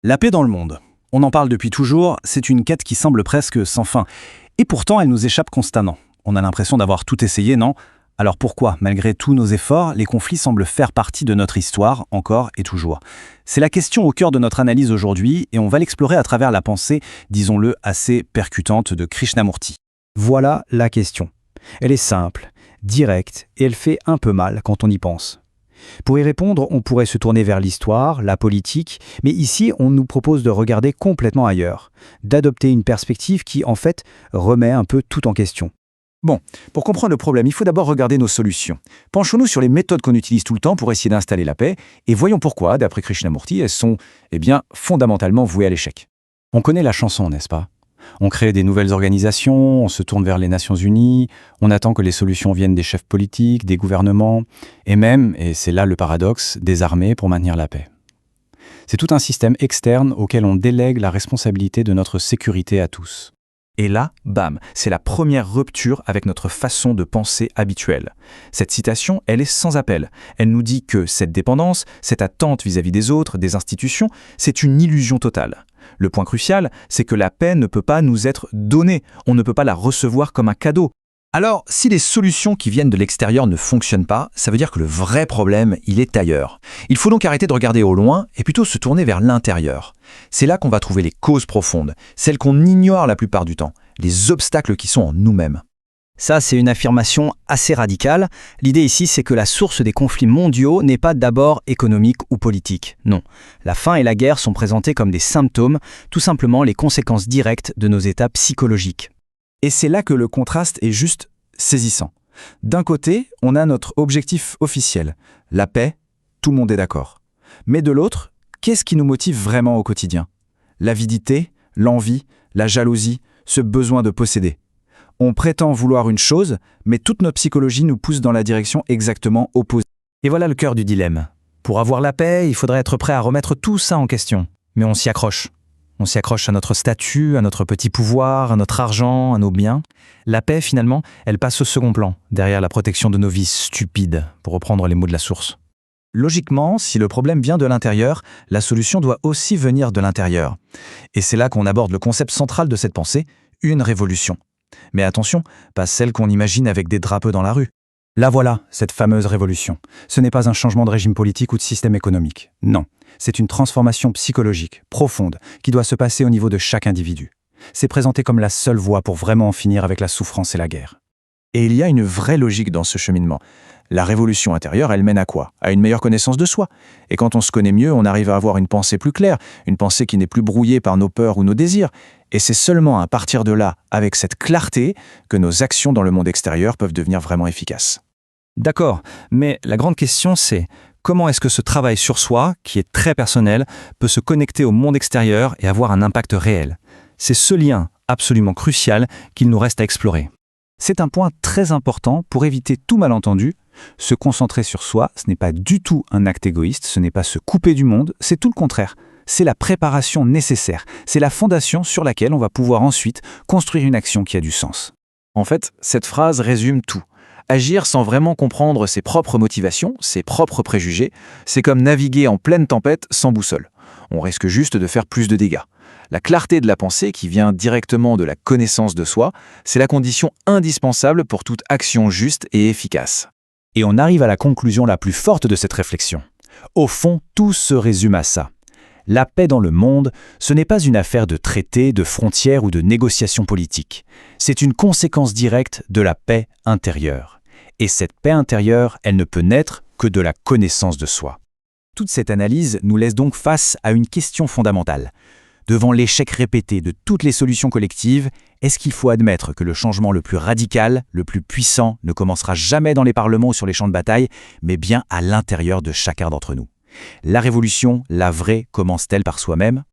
La paix dans le monde. On en parle depuis toujours, c'est une quête qui semble presque sans fin. Et pourtant, elle nous échappe constamment. On a l'impression d'avoir tout essayé, non? Alors pourquoi, malgré tous nos efforts, les conflits semblent faire partie de notre histoire, encore et toujours? C'est la question au cœur de notre analyse aujourd'hui, et on va l'explorer à travers la pensée, disons-le, assez percutante de Krishnamurti. Voilà la question. Elle est simple, directe, et elle fait un peu mal quand on y pense. Pour y répondre, on pourrait se tourner vers l'histoire, la politique, mais ici, on nous propose de regarder complètement ailleurs, d'adopter une perspective qui, en fait, remet un peu tout en question. Bon, pour comprendre le problème, il faut d'abord regarder nos solutions. Penchons-nous sur les méthodes qu'on utilise tout le temps pour essayer d'installer la paix, et voyons pourquoi, d'après Krishnamurti, elles sont, fondamentalement vouées à l'échec. On connaît la chanson, n'est-ce pas? On crée des nouvelles organisations, on se tourne vers les Nations Unies, on attend que les solutions viennent des chefs politiques, des gouvernements, et même, et c'est là le paradoxe, des armées pour maintenir la paix. C'est tout un système externe auquel on délègue la responsabilité de notre sécurité à tous. Et là, bam, c'est la première rupture avec notre façon de penser habituelle. Cette citation, elle est sans appel. Elle nous dit que cette dépendance, cette attente vis-à-vis des autres, des institutions, c'est une illusion totale. Le point crucial, c'est que la paix ne peut pas nous être donnée, on ne peut pas la recevoir comme un cadeau. Alors, si les solutions qui viennent de l'extérieur ne fonctionnent pas, ça veut dire que le vrai problème, il est ailleurs. Il faut donc arrêter de regarder au loin et plutôt se tourner vers l'intérieur. C'est là qu'on va trouver les causes profondes, celles qu'on ignore la plupart du temps, les obstacles qui sont en nous-mêmes. Ça, c'est une affirmation assez radicale. L'idée ici, c'est que la source des conflits mondiaux n'est pas d'abord économique ou politique. Non. La faim et la guerre sont présentés comme des symptômes, tout simplement les conséquences directes de nos états psychologiques. Et c'est là que le contraste est juste saisissant. D'un côté, on a notre objectif officiel, la paix, tout le monde est d'accord. Mais de l'autre, qu'est-ce qui nous motive vraiment au quotidien? L'avidité, l'envie, la jalousie, ce besoin de posséder. On prétend vouloir une chose, mais toute notre psychologie nous pousse dans la direction exactement opposée. Et voilà le cœur du dilemme. Pour avoir la paix, il faudrait être prêt à remettre tout ça en question. Mais on s'y accroche. On s'y accroche à notre statut, à notre petit pouvoir, à notre argent, à nos biens. La paix, finalement, elle passe au second plan, derrière la protection de nos vies stupides, pour reprendre les mots de la source. Logiquement, si le problème vient de l'intérieur, la solution doit aussi venir de l'intérieur. Et c'est là qu'on aborde le concept central de cette pensée, une révolution. Mais attention, pas celle qu'on imagine avec des drapeaux dans la rue. La voilà, cette fameuse révolution. Ce n'est pas un changement de régime politique ou de système économique. Non, c'est une transformation psychologique, profonde, qui doit se passer au niveau de chaque individu. C'est présenté comme la seule voie pour vraiment en finir avec la souffrance et la guerre. Et il y a une vraie logique dans ce cheminement. La révolution intérieure, elle mène à quoi? À une meilleure connaissance de soi. Et quand on se connaît mieux, on arrive à avoir une pensée plus claire, une pensée qui n'est plus brouillée par nos peurs ou nos désirs. Et c'est seulement à partir de là, avec cette clarté, que nos actions dans le monde extérieur peuvent devenir vraiment efficaces. D'accord, mais la grande question c'est comment est-ce que ce travail sur soi, qui est très personnel, peut se connecter au monde extérieur et avoir un impact réel? C'est ce lien absolument crucial qu'il nous reste à explorer. C'est un point très important pour éviter tout malentendu. Se concentrer sur soi, ce n'est pas du tout un acte égoïste, ce n'est pas se couper du monde, c'est tout le contraire. C'est la préparation nécessaire, c'est la fondation sur laquelle on va pouvoir ensuite construire une action qui a du sens. En fait, cette phrase résume tout. Agir sans vraiment comprendre ses propres motivations, ses propres préjugés, c'est comme naviguer en pleine tempête sans boussole. On risque juste de faire plus de dégâts. La clarté de la pensée, qui vient directement de la connaissance de soi, c'est la condition indispensable pour toute action juste et efficace. Et on arrive à la conclusion la plus forte de cette réflexion. Au fond, tout se résume à ça. La paix dans le monde, ce n'est pas une affaire de traités, de frontières ou de négociations politiques. C'est une conséquence directe de la paix intérieure. Et cette paix intérieure, elle ne peut naître que de la connaissance de soi. Toute cette analyse nous laisse donc face à une question fondamentale. Devant l'échec répété de toutes les solutions collectives, est-ce qu'il faut admettre que le changement le plus radical, le plus puissant, ne commencera jamais dans les parlements ou sur les champs de bataille, mais bien à l'intérieur de chacun d'entre nous? La révolution, la vraie, commence-t-elle par soi-même?